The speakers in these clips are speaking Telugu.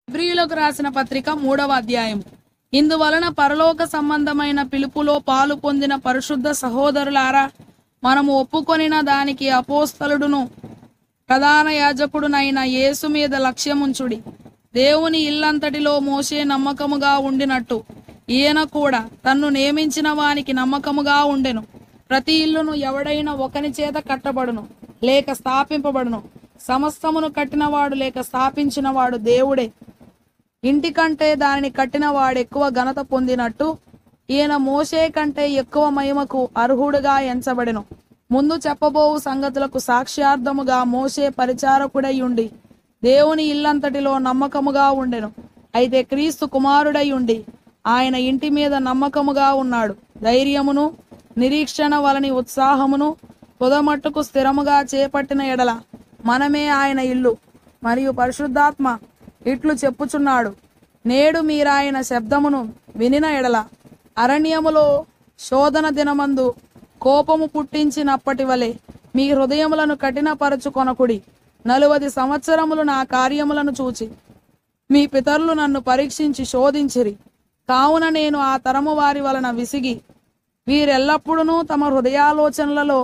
హెబ్రీయులకు రాసిన పత్రిక 3వ అధ్యాయం. ఇందువలన పరలోక సంబంధమైన పిలుపులో పాలు పొందిన పరిశుద్ధ సహోదరులారా, మనము ఒప్పుకొనిన దానికి అపోస్తలుడును ప్రధాన యాజకుడునైన యేసు మీద లక్ష్యముంచుడి. దేవుని ఇల్లంతటిలో మోషే నమ్మకముగా ఉండినట్టు ఈయన కూడా తన్ను నియమించిన వానికి నమ్మకముగా ఉండెను. ప్రతి ఇల్లును ఎవడైనా ఒకని చేత కట్టబడును లేక స్థాపింపబడును. సమస్తమును కట్టినవాడు లేక స్థాపించినవాడు దేవుడే. ఇంటి కంటే దానిని కట్టిన వాడు ఎక్కువ ఘనత పొందినట్టు ఈయన మోషే కంటే ఎక్కువ మహిమకు అర్హుడుగా ఎంచబడెను. ముందు చెప్పబోవు సంగతులకు సాక్ష్యార్థముగా మోషే పరిచారకుడై ఉండి దేవుని ఇల్లంతటిలో నమ్మకముగా ఉండెను. అయితే క్రీస్తు కుమారుడై ఉండి ఆయన ఇంటి మీద నమ్మకముగా ఉన్నాడు. ధైర్యమును నిరీక్షణ వలని ఉత్సాహమును పొదమట్టుకు స్థిరముగా చేపట్టిన ఎడల మనమే ఆయన ఇల్లు. మరియు పరిశుద్ధాత్మ ఇట్లు చెప్పుచున్నాడు, నేడు మీరాయన శబ్దమును వినిన ఎడల అరణ్యములో శోధన దినమందు కోపము పుట్టించినప్పటి వలె మీ హృదయములను కఠినపరచుకొనకుడి. 40 సంవత్సరములు నా కార్యములను చూచి మీ పితరులు నన్ను పరీక్షించి శోధించిరి. కావున నేను ఆ తరము వారి వలన విసిగి వీరెల్లప్పుడూ తమ హృదయాలోచనలలో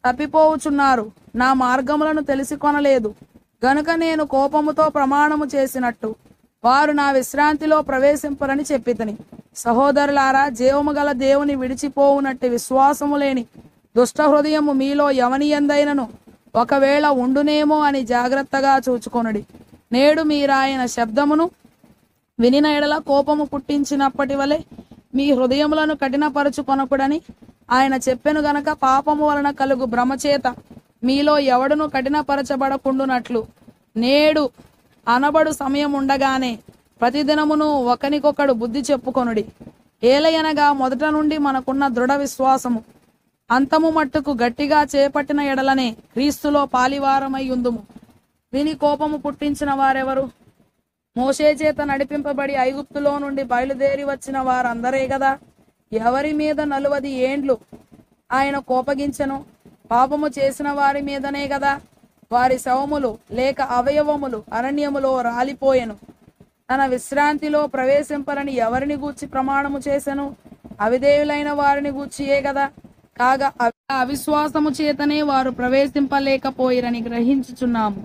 తప్పిపోవుచున్నారు, నా మార్గములను తెలిసికొనలేదు గనుక నేను కోపముతో ప్రమాణము చేసినట్టు వారు నా విశ్రాంతిలో ప్రవేశింపరని చెప్పితిని. సహోదరులారా, జీవము గల దేవుని విడిచిపోవునట్టి విశ్వాసము లేని దుష్ట హృదయము మీలో ఎవని యందైనను ఒకవేళ ఉండునేమో అని జాగ్రత్తగా చూచుకొనుడి. నేడు మీరాయన శబ్దమును వినిన ఎడల కోపము పుట్టించినప్పటి వలె మీ హృదయములను కఠినపరచుకొనకుడని ఆయన చెప్పెను గనక పాపము వలన కలుగు భ్రమచేత మీలో ఎవడును కఠినపరచబడకుండునట్లు నేడు అనబడు సమయం ఉండగానే ప్రతిదినమును ఒకనికొకడు బుద్ధి చెప్పుకొనుడి. ఏలయనగా మొదట నుండి మనకున్న దృఢ విశ్వాసము అంతము మట్టుకు గట్టిగా చేపట్టిన ఎడలనే క్రీస్తులో పాలివారమై ఉందుము. విని కోపము పుట్టించిన వారెవరు? మోషే చేత నడిపింపబడి ఐగుప్తులో నుండి బయలుదేరి వచ్చిన వారందరే గదా. ఎవరి మీద 40 ఏండ్లు ఆయన కోపగించెను? పాపము చేసిన వారి మీదనే గదా. వారి శవములు లేక అవయవములు అరణ్యములో రాలిపోయెను. తన విశ్రాంతిలో ప్రవేశింపరని ఎవరిని గూర్చి ప్రమాణము చేసెను? అవిధేయులైన వారిని గూర్చియే గదా. కాగా అవిశ్వాసము చేతనే వారు ప్రవేశింపలేకపోయిరని గ్రహించుచున్నాము.